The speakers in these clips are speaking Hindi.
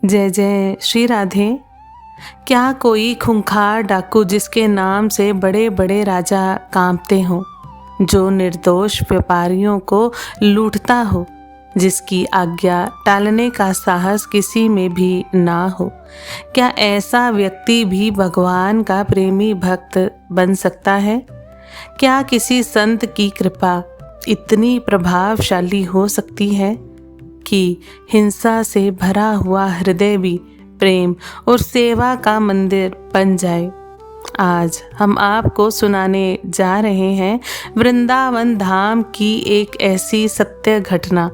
जय जय श्री राधे। क्या कोई खूंखार डाकू जिसके नाम से बड़े बड़े राजा कांपते हों, जो निर्दोष व्यापारियों को लूटता हो, जिसकी आज्ञा टालने का साहस किसी में भी ना हो, क्या ऐसा व्यक्ति भी भगवान का प्रेमी भक्त बन सकता है? क्या किसी संत की कृपा इतनी प्रभावशाली हो सकती है कि हिंसा से भरा हुआ हृदय भी प्रेम और सेवा का मंदिर बन जाए? आज हम आपको सुनाने जा रहे हैं वृंदावन धाम की एक ऐसी सत्य घटना,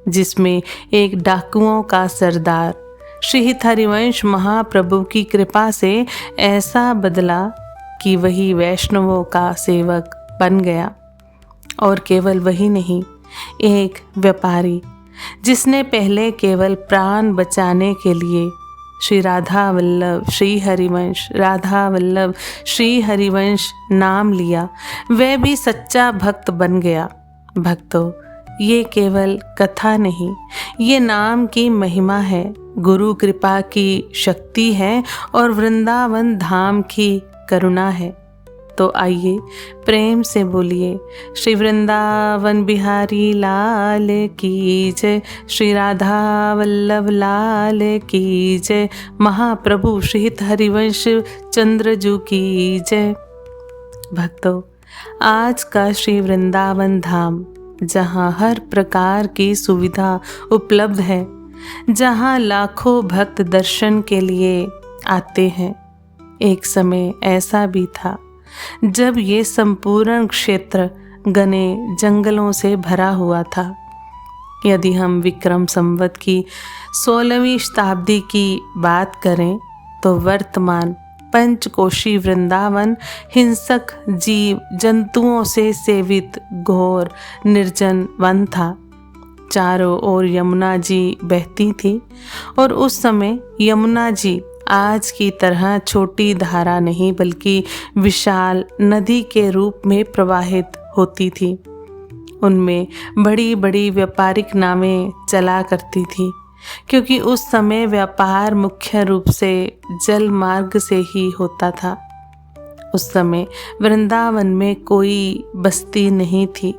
जिसमें एक डाकुओं का सरदार श्री हरिवंश महाप्रभु की कृपा से ऐसा बदला कि वही वैष्णवों का सेवक बन गया। और केवल वही नहीं, एक व्यापारी जिसने पहले केवल प्राण बचाने के लिए श्री राधा वल्लभ श्री हरिवंश, राधा वल्लभ श्री हरिवंश नाम लिया, वह भी सच्चा भक्त बन गया। भक्तों, ये केवल कथा नहीं, ये नाम की महिमा है, गुरु कृपा की शक्ति है और वृंदावन धाम की करुणा है। तो आइए प्रेम से बोलिए श्री वृंदावन बिहारी लाल की जय, श्री राधा वल्लभ लाल की जय, महाप्रभु श्री हरिवंश चंद्रजू की जय। भक्तों, आज का श्री वृंदावन धाम, जहाँ हर प्रकार की सुविधा उपलब्ध है, जहाँ लाखों भक्त दर्शन के लिए आते हैं, एक समय ऐसा भी था जब ये संपूर्ण क्षेत्र घने जंगलों से भरा हुआ था। यदि हम विक्रम संवत की 16वीं शताब्दी की बात करें तो वर्तमान पंचकोशी वृंदावन हिंसक जीव जंतुओं से सेवित घोर निर्जन वन था। चारों ओर यमुना जी बहती थी और उस समय यमुना जी आज की तरह छोटी धारा नहीं, बल्कि विशाल नदी के रूप में प्रवाहित होती थी। उनमें बड़ी बड़ी व्यापारिक नावें चला करती थी, क्योंकि उस समय व्यापार मुख्य रूप से जल मार्ग से ही होता था। उस समय वृंदावन में कोई बस्ती नहीं थी,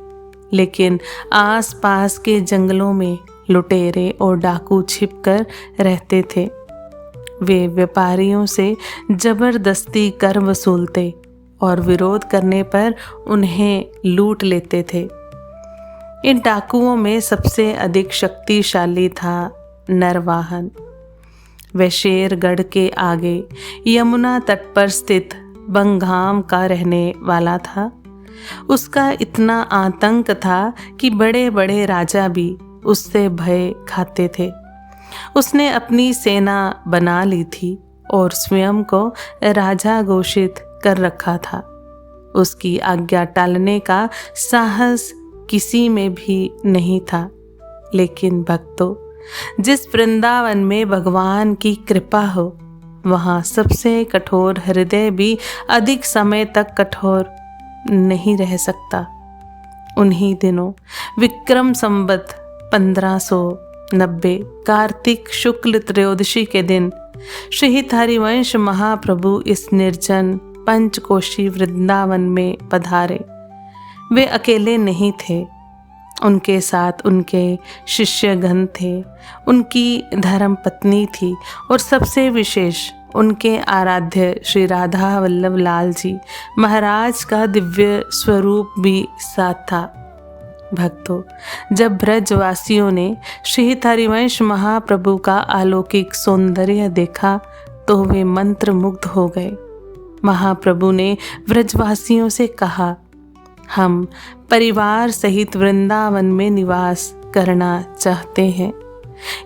लेकिन आसपास के जंगलों में लुटेरे और डाकू छिपकर रहते थे। वे व्यापारियों से जबरदस्ती कर वसूलते और विरोध करने पर उन्हें लूट लेते थे। इन डाकुओं में सबसे अधिक शक्तिशाली था नरवाहन। वह शेरगढ़ के आगे यमुना तट पर स्थित बंगाम का रहने वाला था। उसका इतना आतंक था कि बड़े बड़े राजा भी उससे भय खाते थे। उसने अपनी सेना बना ली थी और स्वयं को राजा घोषित कर रखा था। उसकी आज्ञा टालने का साहस किसी में भी नहीं था। लेकिन भक्तों, जिस वृंदावन में भगवान की कृपा हो, वहाँ सबसे कठोर हृदय भी अधिक समय तक कठोर नहीं रह सकता। उन्हीं दिनों विक्रम संवत 1590 कार्तिक शुक्ल त्रयोदशी के दिन श्री हरिवंश महाप्रभु इस निर्जन पंचकोशी वृंदावन में पधारे। वे अकेले नहीं थे, उनके साथ उनके शिष्यगण थे, उनकी धर्मपत्नी थी और सबसे विशेष उनके आराध्य श्री राधा वल्लभ लाल जी महाराज का दिव्य स्वरूप भी साथ था। भक्तों, जब ब्रजवासियों ने श्री हरिवंश महाप्रभु का अलौकिक सौंदर्य देखा तो वे मंत्रमुग्ध हो गए। महाप्रभु ने ब्रजवासियों से कहा, हम परिवार सहित वृंदावन में निवास करना चाहते हैं।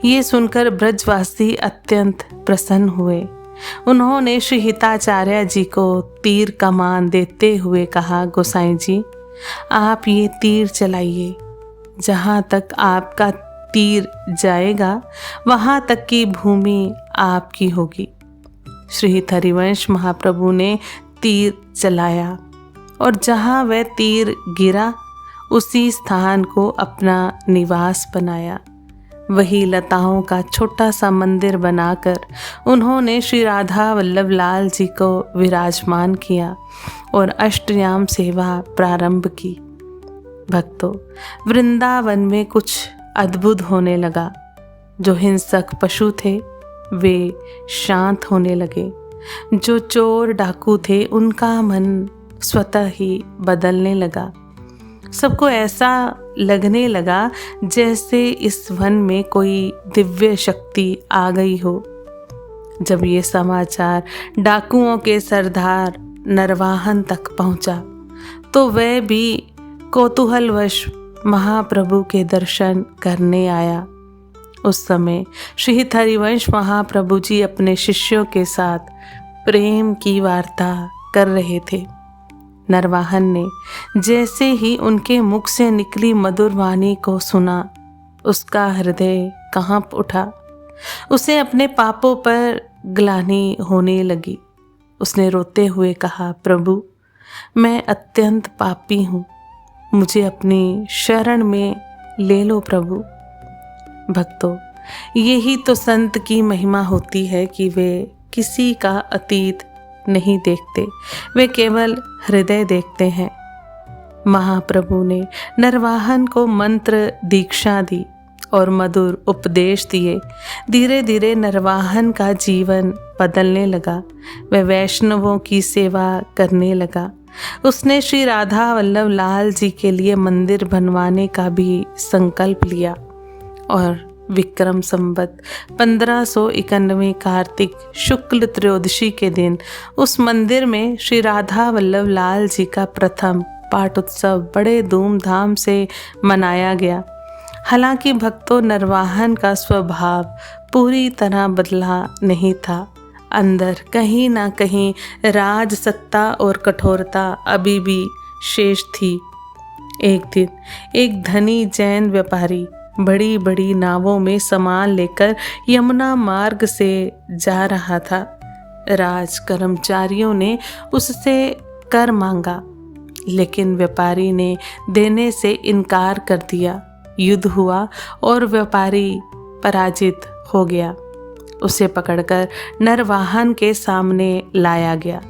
ये सुनकर ब्रजवासी अत्यंत प्रसन्न हुए। उन्होंने श्री हिताचार्य जी को तीर कमान देते हुए कहा, गोसाई जी, आप ये तीर चलाइए। जहाँ तक आपका तीर जाएगा वहाँ तक की भूमि आपकी होगी। श्री हरिवंश महाप्रभु ने तीर चलाया और जहाँ वह तीर गिरा उसी स्थान को अपना निवास बनाया। वही लताओं का छोटा सा मंदिर बनाकर उन्होंने श्री राधा वल्लभ लाल जी को विराजमान किया और अष्टयाम सेवा प्रारंभ की। भक्तों, वृंदावन में कुछ अद्भुत होने लगा। जो हिंसक पशु थे वे शांत होने लगे। जो चोर डाकू थे उनका मन स्वतः ही बदलने लगा। सबको ऐसा लगने लगा जैसे इस वन में कोई दिव्य शक्ति आ गई हो। जब ये समाचार डाकुओं के सरदार नरवाहन तक पहुंचा तो वह भी कौतूहलवश महाप्रभु के दर्शन करने आया। उस समय श्री हरिवंश महाप्रभु जी अपने शिष्यों के साथ प्रेम की वार्ता कर रहे थे। नरवाहन ने जैसे ही उनके मुख से निकली मधुर वाणी को सुना, उसका हृदय कांप उठा। उसे अपने पापों पर ग्लानि होने लगी। उसने रोते हुए कहा, प्रभु, मैं अत्यंत पापी हूँ, मुझे अपनी शरण में ले लो प्रभु। भक्तों, यही तो संत की महिमा होती है कि वे किसी का अतीत नहीं देखते, वे केवल हृदय देखते हैं। महाप्रभु ने नरवाहन को मंत्र दीक्षा दी और मधुर उपदेश दिए। धीरे धीरे नरवाहन का जीवन बदलने लगा। वह वैष्णवों की सेवा करने लगा। उसने श्री राधा वल्लभ लाल जी के लिए मंदिर बनवाने का भी संकल्प लिया और विक्रम संवत 1591 कार्तिक शुक्ल त्रयोदशी के दिन उस मंदिर में श्री राधा वल्लभ लाल जी का प्रथम पाठ उत्सव बड़े धूमधाम से मनाया गया। हालांकि भक्तों, नरवाहन का स्वभाव पूरी तरह बदला नहीं था। अंदर कहीं ना कहीं राज सत्ता और कठोरता अभी भी शेष थी। एक दिन एक धनी जैन व्यापारी बड़ी बड़ी नावों में सामान लेकर यमुना मार्ग से जा रहा था। राज कर्मचारियों ने उससे कर मांगा, लेकिन व्यापारी ने देने से इनकार कर दिया। युद्ध हुआ और व्यापारी पराजित हो गया। उसे पकड़कर नरवाहन के सामने लाया गया।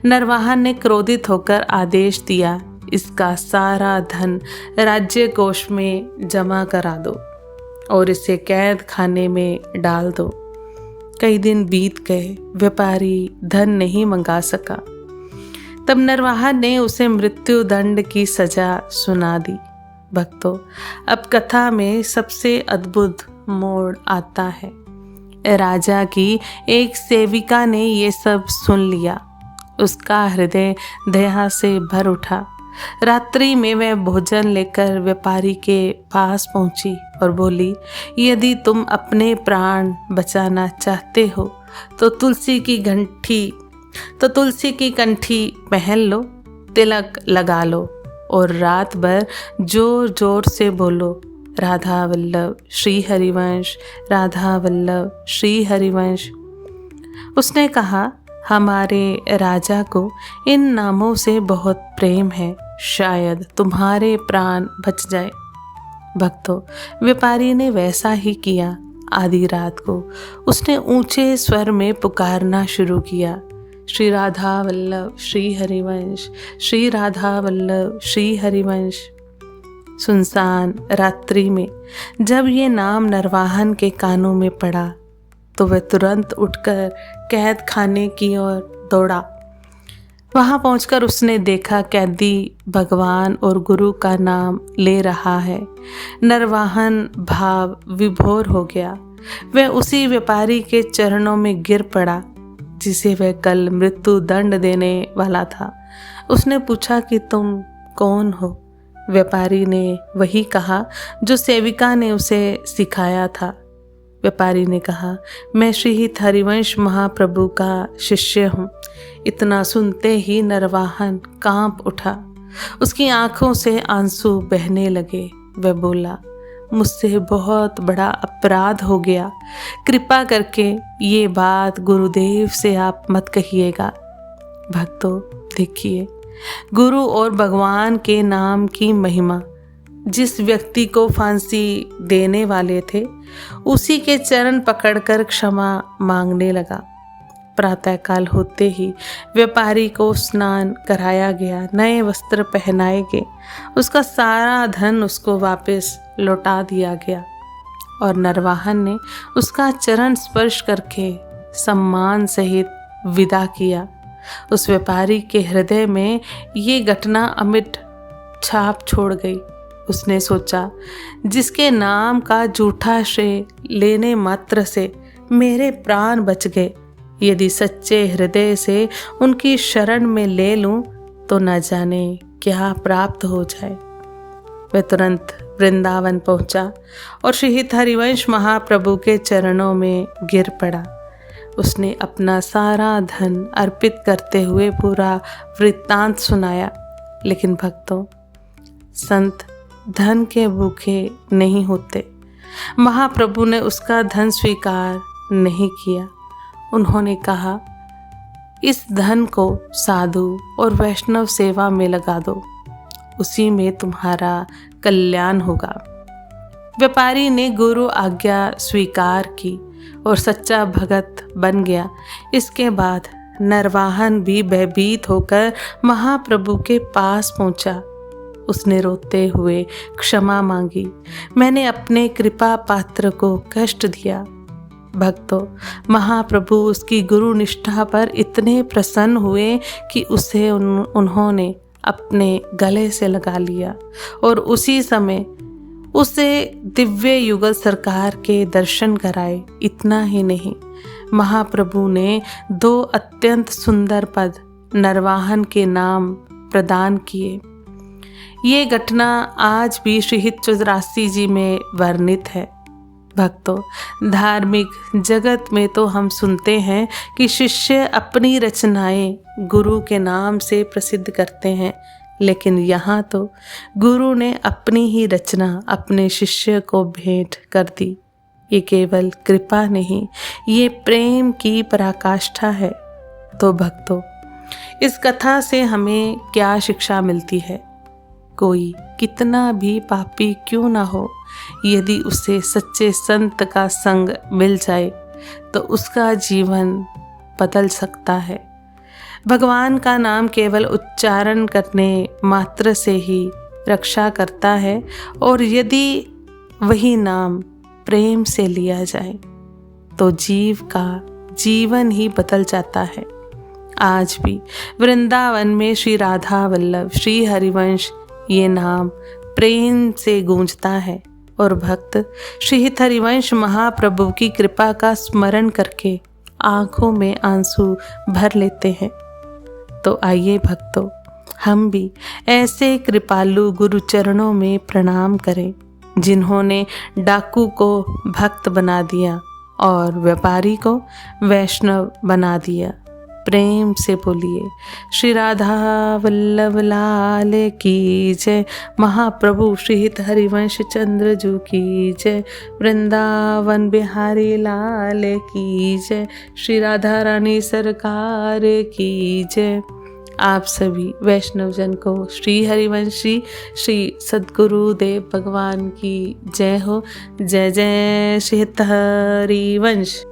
नरवाहन ने क्रोधित होकर आदेश दिया, इसका सारा धन राज्य कोष में जमा करा दो और इसे कैद खाने में डाल दो। कई दिन बीत गए, व्यापारी धन नहीं मंगा सका। तब नरवाहन ने उसे मृत्यु दंड की सजा सुना दी। भक्तों, अब कथा में सबसे अद्भुत मोड़ आता है। राजा की एक सेविका ने ये सब सुन लिया। उसका हृदय दया से भर उठा। रात्रि में वह भोजन लेकर व्यापारी के पास पहुंची और बोली, यदि तुम अपने प्राण बचाना चाहते हो तो तुलसी की कंठी पहन लो, तिलक लगा लो और रात भर जोर जोर से बोलो, राधा वल्लभ श्री हरिवंश, राधा वल्लभ श्री हरिवंश। उसने कहा, हमारे राजा को इन नामों से बहुत प्रेम है, शायद तुम्हारे प्राण बच जाए। भक्तों, व्यापारी ने वैसा ही किया। आधी रात को उसने ऊंचे स्वर में पुकारना शुरू किया, श्री राधा वल्लभ श्री हरिवंश, श्री राधा वल्लभ श्री हरिवंश। सुनसान रात्रि में जब ये नाम नरवाहन के कानों में पड़ा तो वह तुरंत उठकर कैद खाने की ओर दौड़ा। वहां पहुंचकर उसने देखा कैदी भगवान और गुरु का नाम ले रहा है। नरवाहन भाव विभोर हो गया। वह उसी व्यापारी के चरणों में गिर पड़ा जिसे वह कल मृत्यु दंड देने वाला था। उसने पूछा कि तुम कौन हो? व्यापारी ने वही कहा जो सेविका ने उसे सिखाया था। व्यापारी ने कहा, मैं श्री हरिवंश महाप्रभु का शिष्य हूँ। इतना सुनते ही नरवाहन कांप उठा। उसकी आंखों से आंसू बहने लगे। वह बोला, मुझसे बहुत बड़ा अपराध हो गया। कृपा करके ये बात गुरुदेव से आप मत कहिएगा। भक्तों, देखिए, गुरु और भगवान के नाम की महिमा जिस व्यक्ति को फांसी देने वाले थे उसी के चरण पकड़कर क्षमा मांगने लगा। प्रातःकाल होते ही व्यापारी को स्नान कराया गया, नए वस्त्र पहनाए गए, उसका सारा धन उसको वापस लौटा दिया गया और नरवाहन ने उसका चरण स्पर्श करके सम्मान सहित विदा किया। उस व्यापारी के हृदय में ये घटना अमिट छाप छोड़ गई। उसने सोचा, जिसके नाम का झूठा श्रेय लेने मात्र से मेरे प्राण बच गए, यदि सच्चे हृदय से उनकी शरण में ले लूं तो न जाने क्या प्राप्त हो जाए। वह तुरंत वृंदावन पहुंचा और श्री हरिवंश महाप्रभु के चरणों में गिर पड़ा। उसने अपना सारा धन अर्पित करते हुए पूरा वृत्तांत सुनाया। लेकिन भक्तों, संत धन के भूखे नहीं होते। महाप्रभु ने उसका धन स्वीकार नहीं किया। उन्होंने कहा, इस धन को साधु और वैष्णव सेवा में लगा दो, उसी में तुम्हारा कल्याण होगा। व्यापारी ने गुरु आज्ञा स्वीकार की और सच्चा भगत बन गया। इसके बाद नरवाहन भी भयभीत होकर महाप्रभु के पास पहुंचा। उसने रोते हुए क्षमा मांगी, मैंने अपने कृपा पात्र को कष्ट दिया। भक्तों, महाप्रभु उसकी गुरु निष्ठा पर इतने प्रसन्न हुए कि उसे उन्होंने अपने गले से लगा लिया और उसी समय उसे दिव्य युगल सरकार के दर्शन कराए। इतना ही नहीं, महाप्रभु ने 2 अत्यंत सुंदर पद नरवाहन के नाम प्रदान किए। ये घटना आज भी श्री 84 जी में वर्णित है। भक्तों, धार्मिक जगत में तो हम सुनते हैं कि शिष्य अपनी रचनाएं गुरु के नाम से प्रसिद्ध करते हैं, लेकिन यहाँ तो गुरु ने अपनी ही रचना अपने शिष्य को भेंट कर दी। ये केवल कृपा नहीं, ये प्रेम की पराकाष्ठा है। तो भक्तों, इस कथा से हमें क्या शिक्षा मिलती है? कोई कितना भी पापी क्यों ना हो, यदि उसे सच्चे संत का संग मिल जाए तो उसका जीवन बदल सकता है। भगवान का नाम केवल उच्चारण करने मात्र से ही रक्षा करता है, और यदि वही नाम प्रेम से लिया जाए तो जीव का जीवन ही बदल जाता है। आज भी वृंदावन में श्री राधा वल्लभ, श्री हरिवंश ये नाम प्रेम से गूंजता है और भक्त श्री हरिवंश महाप्रभु की कृपा का स्मरण करके आंखों में आंसू भर लेते हैं। तो आइए भक्तों, हम भी ऐसे कृपालु गुरु चरणों में प्रणाम करें, जिन्होंने डाकू को भक्त बना दिया और व्यापारी को वैष्णव बना दिया। प्रेम से बोलिए, श्री राधा वल्लभ लाल की जय, महाप्रभु श्री हरिवंश चंद्र जू की जय, वृंदावन बिहारी लाल की जय, श्री राधा रानी सरकार की जय। आप सभी वैष्णवजन को श्री हरिवंशी श्री सद्गुरुदेव भगवान की जय हो। जय जय श्री हरिवंश।